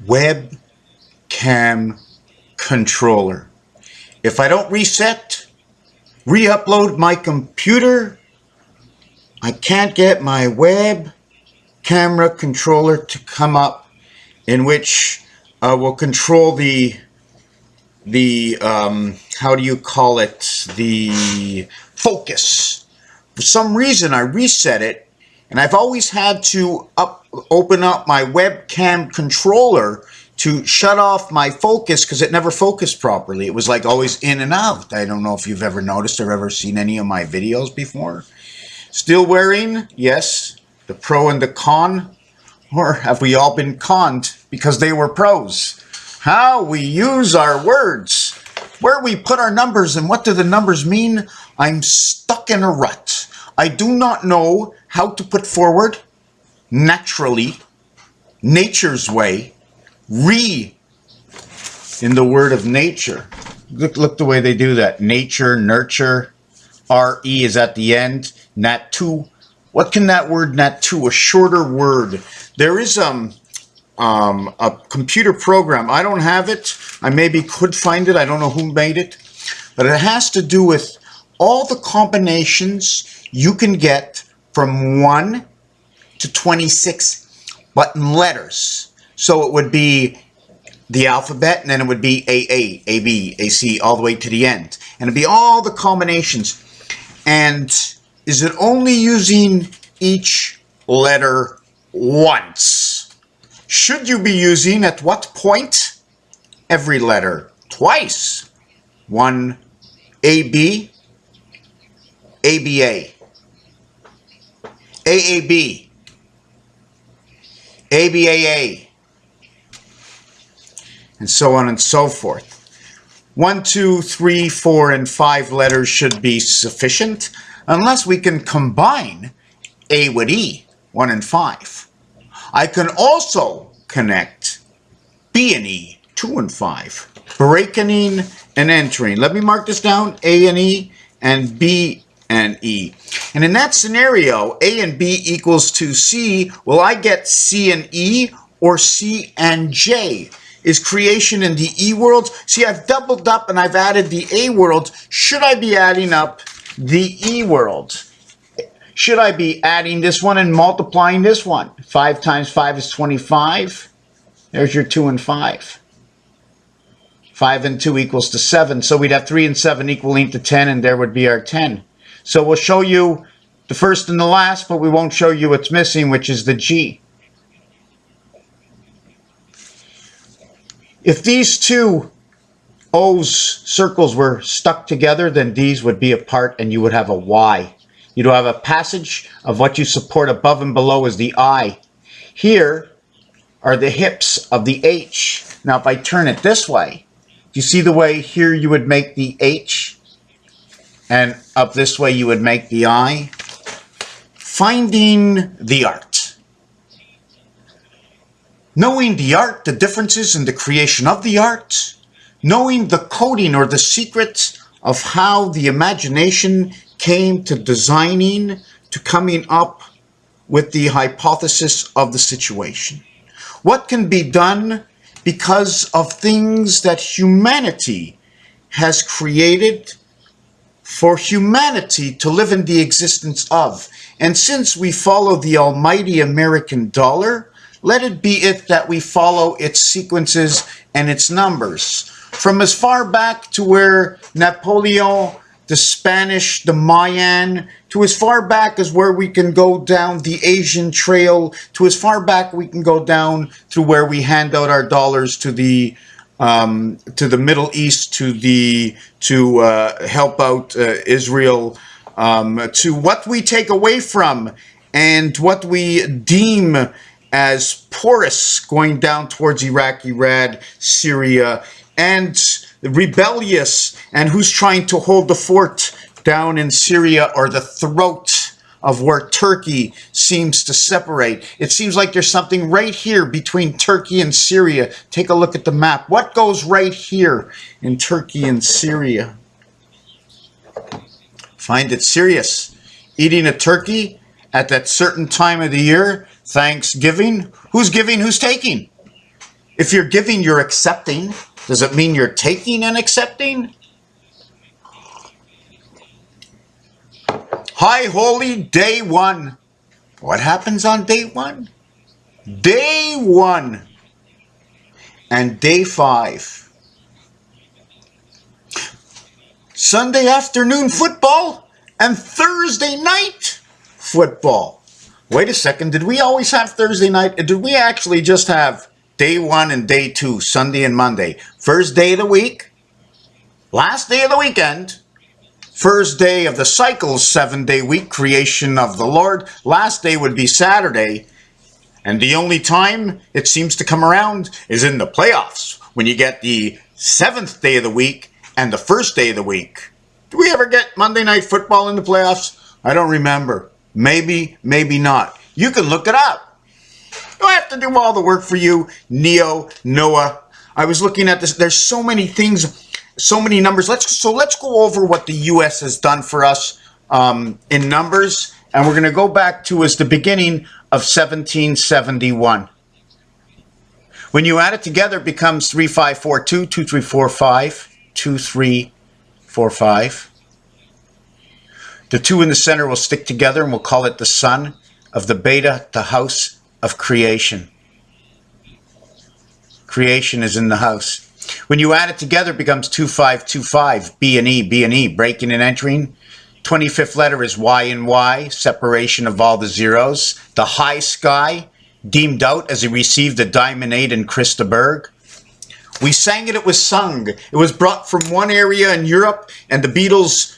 webcam controller. If I don't re-upload my computer, I can't get my web camera controller to come up, in which will control the how do you call it, the focus. For some reason I reset it, and I've always had to open up my webcam controller to shut off my focus because it never focused properly. It was like always in and out. I don't know if you've ever noticed or ever seen any of my videos before. Still wearing, yes, the pro and the con, or have we all been conned because they were pros? How we use our words, where we put our numbers, and what do the numbers mean? I'm stuck in a rut. I do not know how to put forward naturally, nature's way, in the word of nature. Look the way they do that. Nature, nurture, R-E is at the end. Nat2. What can that word nat2? A shorter word. There is a computer program. I don't have it. I maybe could find it. I don't know who made it. But it has to do with all the combinations you can get from 1 to 26 button letters. So it would be the alphabet, and then it would be AA, AB, AC, all the way to the end. And it'd be all the combinations. And is it only using each letter once? Should you be using, at what point, every letter twice? 1 AB, ABA, AAB, ABAA, and so on and so forth. 1, 2, 3, 4, and 5 letters should be sufficient, unless we can combine A with E, 1 and 5. I can also connect B and E, 2 and 5. Breaking and entering. Let me mark this down, A and E and B and E. And in that scenario, A and B equals to C. Will I get C and E or C and J? Is creation in the E world? See, I've doubled up and I've added the A world. Should I be adding up the E world? Should I be adding this one and multiplying this one? 5 times 5 is 25. There's your 2 and 5. 5 and 2 equals to 7. So we'd have 3 and 7 equaling to 10, and there would be our 10. So we'll show you the first and the last, but we won't show you what's missing, which is the G. If these two O's circles were stuck together, then these would be apart and you would have a Y. You'd have a passage of what you support above and below is the I. Here are the hips of the H. Now if I turn it this way, do you see the way here you would make the H? And up this way you would make the I? Finding the art. Knowing the art, the differences in the creation of the art, knowing the coding or the secret of how the imagination came to designing, to coming up with the hypothesis of the situation. What can be done because of things that humanity has created for humanity to live in the existence of. And since we follow the almighty American dollar, let it be it that we follow its sequences and its numbers. From as far back to where Napoleon, the Spanish, the Mayan, to as far back as where we can go down the Asian trail, to as far back we can go down through where we hand out our dollars to the Middle East, to help out Israel, to what we take away from and what we deem as porous going down towards Iraq, Iran, Syria, and rebellious, and who's trying to hold the fort down in Syria, or the throat of where Turkey seems to separate. It seems like there's something right here between Turkey and Syria. Take a look at the map. What goes right here in Turkey and Syria? Find it serious. Eating a turkey at that certain time of the year, Thanksgiving. Who's giving? Who's taking? If you're giving, you're accepting. Does it mean you're taking and accepting? High Holy Day 1. What happens on day 1? Day 1 and day 5. Sunday afternoon football and Thursday night football. Wait a second, did we always have Thursday night? Did we actually just have day 1 and day 2, Sunday and Monday? First day of the week, last day of the weekend, first day of the cycle's 7-day week, creation of the Lord. Last day would be Saturday. And the only time it seems to come around is in the playoffs, when you get the 7th day of the week and the first day of the week. Do we ever get Monday Night Football in the playoffs? I don't remember. Maybe, maybe not. You can look it up. Do I have to do all the work for you, Neo, Noah? I was looking at this. There's so many things, so many numbers. Let's go over what the U.S. has done for us in numbers. And we're going to go back to the beginning of 1771. When you add it together, it becomes 3542, 2345, 2345. The 2 in the center will stick together and we'll call it the sun of the beta, the house of creation. Creation is in the house. When you add it together, it becomes 2525, B and E, breaking and entering. 25th letter is Y and Y, separation of all the zeros. The high sky, deemed out as he received the Diamond 8 in Christaberg. We sang it was sung. It was brought from one area in Europe, and the Beatles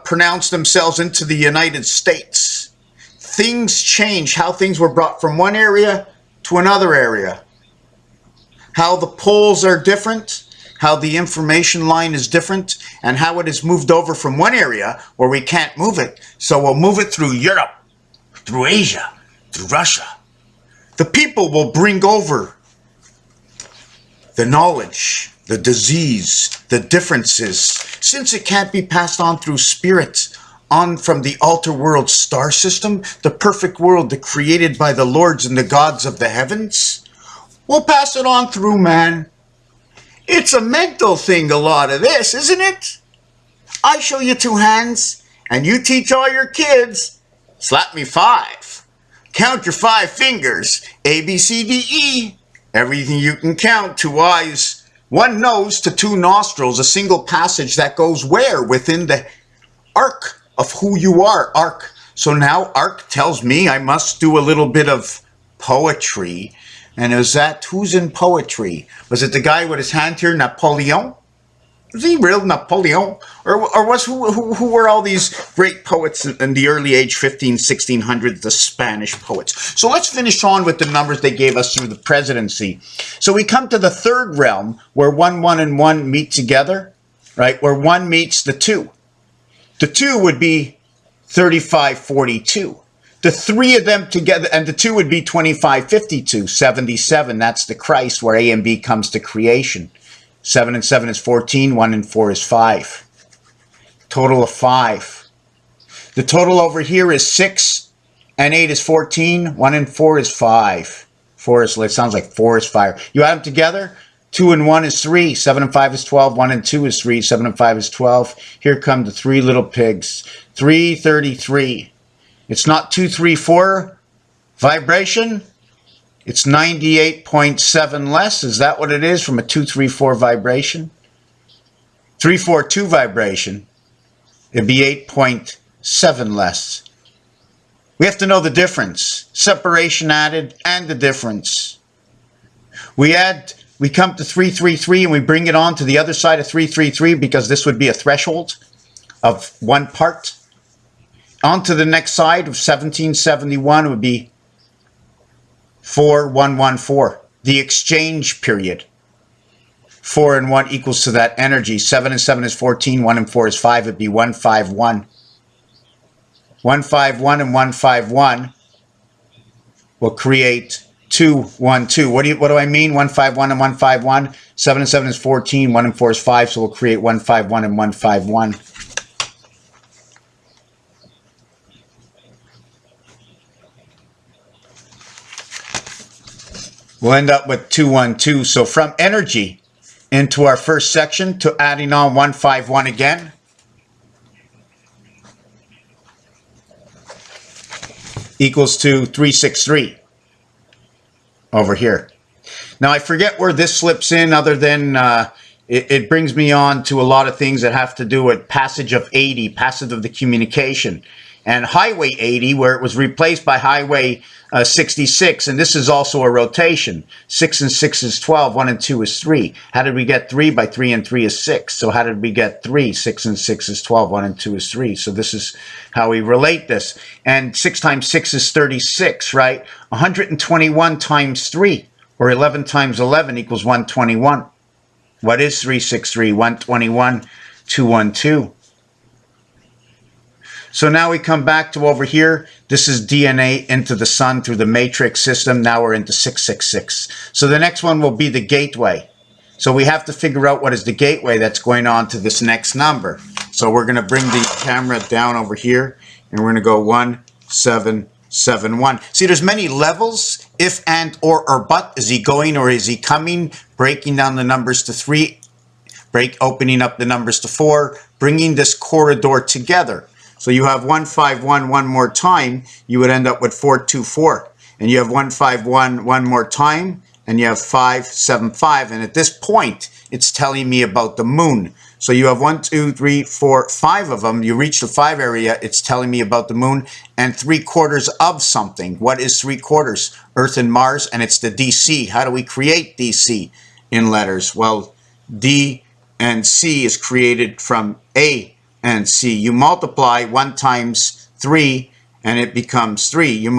pronounced themselves into the United States. Things change, how things were brought from one area to another area. How the poles are different, how the information line is different, and how it is moved over from one area where we can't move it. So we'll move it through Europe, through Asia, through Russia. The people will bring over the knowledge, the disease, the differences, since it can't be passed on through spirit, on from the altar world star system, the perfect world created by the lords and the gods of the heavens. We'll pass it on through man. It's a mental thing, a lot of this, isn't it? I show you 2 hands, and you teach all your kids. Slap me 5. Count your 5 fingers. A, B, C, D, E. Everything you can count. 2 eyes, 1 nose to 2 nostrils. A single passage that goes where? Within the arc of who you are. Arc. So now arc tells me I must do a little bit of poetry. And is that, who's in poetry? Was it the guy with his hand here, Napoleon? Was he real Napoleon? Or was who were all these great poets in the early age 1600s, the Spanish poets? So let's finish on with the numbers they gave us through the presidency. So we come to the 3rd realm where 1, 1, and 1 meet together, right? Where 1 meets the 2. The 2 would be 3542. The 3 of them together, and the 2 would be 2552, 77. That's the Christ, where A and B comes to creation. 7 and 7 is 14, 1 and 4 is 5. Total of 5. The total over here is 6 and 8 is 14, 1 and 4 is 5. 4 is, it sounds like 4 is fire. You add them together, 2 and 1 is 3, 7 and 5 is 12, 1 and 2 is 3, 7 and 5 is 12. Here come the 3 little pigs. 333. It's not 234 vibration. It's 98.7 less. Is that what it is from a 234 vibration? 342 vibration. It'd be 8.7 less. We have to know the difference. Separation added and the difference. We come to 333 and we bring it on to the other side of 333 because this would be a threshold of 1 part. On to the next side of 1771 would be 4114, the exchange period. 4 and 1 equals to that energy. 7 and 7 is 14, 1 and 4 is 5, it'd be 151. 151 and 151 will create 212. What do I mean? 151 and 151. 7 and 7 is 14, 1 and 4 is 5, so we'll create 151 and 151. we'll end up with 212. So from energy into our first section to adding on 151 again, equals to 363 over here. Now I forget where this slips in other than it brings me on to a lot of things that have to do with passage of 80, passage of the communication. And Highway 80, where it was replaced by Highway 66, and this is also a rotation. 6 and 6 is 12, 1 and 2 is 3. How did we get 3? By 3 and 3 is 6. So how did we get 3? 6 and 6 is 12, 1 and 2 is 3. So this is how we relate this. And 6 times 6 is 36, right? 121 times 3, or 11 times 11 equals 121. What is 363? 121, 212. So now we come back to over here. This is DNA into the sun through the matrix system. Now we're into 666. So the next one will be the gateway. So we have to figure out what is the gateway that's going on to this next number. So we're going to bring the camera down over here, and we're going to go 1771. See, there's many levels, if, and, or but. Is he going or is he coming? Breaking down the numbers to 3, opening up the numbers to 4, bringing this corridor together. So you have 151 one more time, you would end up with 424. And you have 151 one more time, and you have 575. And at this point, it's telling me about the moon. So you have 1, 2, 3, 4, 5 of them. You reach the 5 area, it's telling me about the moon, and 3/4 of something. What is 3/4? Earth and Mars, and it's the DC. How do we create DC in letters? Well, D and C is created from A and C. You multiply 1 times 3 and it becomes 3. You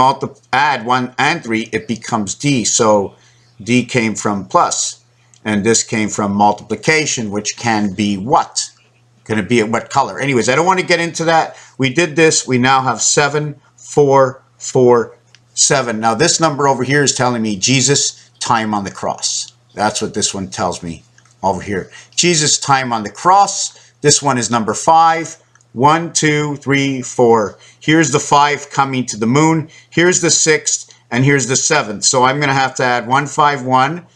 add 1 and 3, it becomes D. So D came from plus, and this came from multiplication, which can be what? Going to be at what color? Anyways, I don't want to get into that. We did this. We now have 7447. Now this number over here is telling me Jesus' time on the cross. That's what this one tells me over here. Jesus' time on the cross. This one is number 5. 1, 2, 3, 4. Here's the 5 coming to the moon. Here's the 6th, and here's the 7th. So I'm going to have to add 151,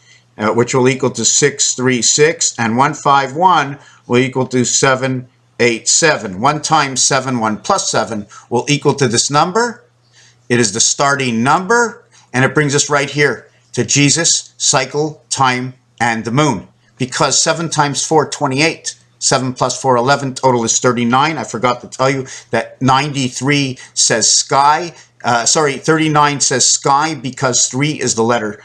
which will equal to 636, and 151 will equal to 787. 1 times 7, 1 plus 7 will equal to this number. It is the starting number, and it brings us right here to Jesus, cycle, time, and the moon. Because 7 times 4, 28. 7 plus 4, 11. Total is 39. I forgot to tell you that 93 says sky. 39 says sky because 3 is the letter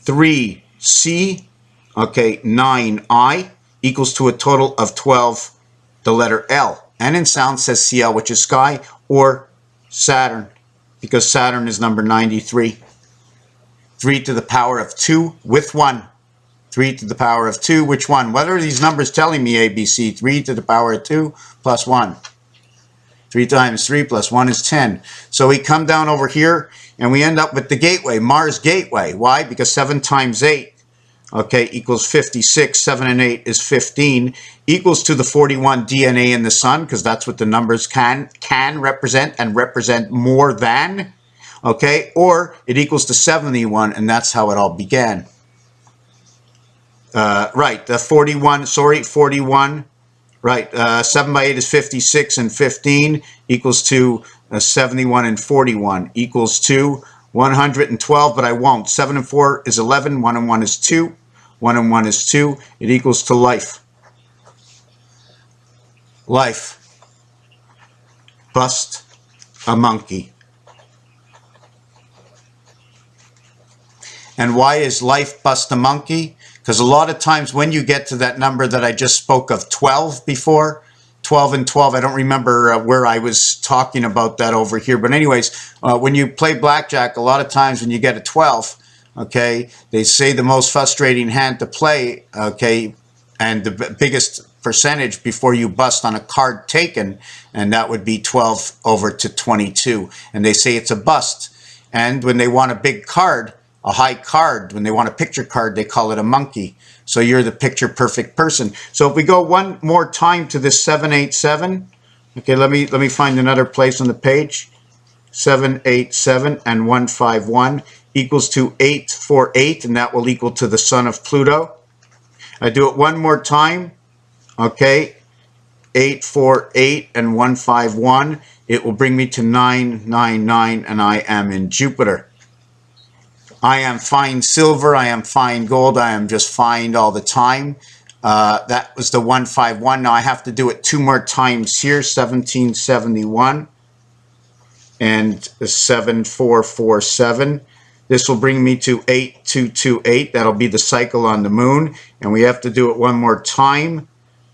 3C. Okay, 9I equals to a total of 12, the letter L. And in sound says CL, which is sky, or Saturn, because Saturn is number 93. 3 to the power of 2 with 1. 3 to the power of 2, which one? What are these numbers telling me, ABC? 3 to the power of 2 plus 1. 3 times 3 plus 1 is 10. So we come down over here, and we end up with the gateway, Mars gateway. Why? Because 7 times 8, okay, equals 56. 7 and 8 is 15, equals to the 41 DNA in the sun, because that's what the numbers can represent, and represent more than, okay? Or it equals to 71, and that's how it all began. Right, the 41, 7 by 8 is 56, and 15 equals to 71, and 41 equals to 112, but I won't. 7 and 4 is 11, 1 and 1 is 2, 1 and 1 is 2, it equals to life. Life. Bust a monkey. And why is life bust a monkey? Because a lot of times when you get to that number that I just spoke of, 12 before, 12 and 12, I don't remember where I was talking about that over here. But anyways, when you play blackjack, a lot of times when you get a 12, okay, they say the most frustrating hand to play, okay, and the biggest percentage before you bust on a card taken, and that would be 12 over to 22. And they say it's a bust. And when they want a big card, a high card, when they want a picture card, they call it a monkey. So you're the picture perfect person. So if we go one more time to this 787, okay, let me find another place on the page. 787 and 151 equals to 848, and that will equal to the sun of Pluto. I do it one more time. Okay, 848 and 151. It will bring me to 999, and I am in Jupiter. I am fine silver, I am fine gold, I am just fine all the time. That was the 151. Now I have to do it two more times here, 1771 and 7447. This will bring me to 8228. That'll be the cycle on the moon. And we have to do it one more time,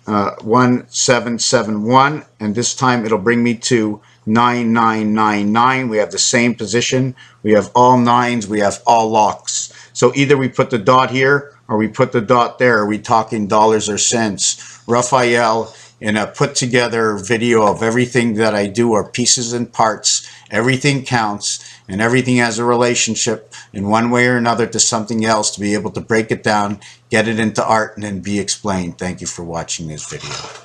1771. And this time it'll bring me to 9999. We have the same position. We have all nines. We have all locks. So either we put the dot here or we put the dot there. Are we talking dollars or cents? Raphael, in a put together video of everything that I do, are pieces and parts. Everything counts, and everything has a relationship in one way or another to something else, to be able to break it down, get it into art, and then be explained. Thank you for watching this video.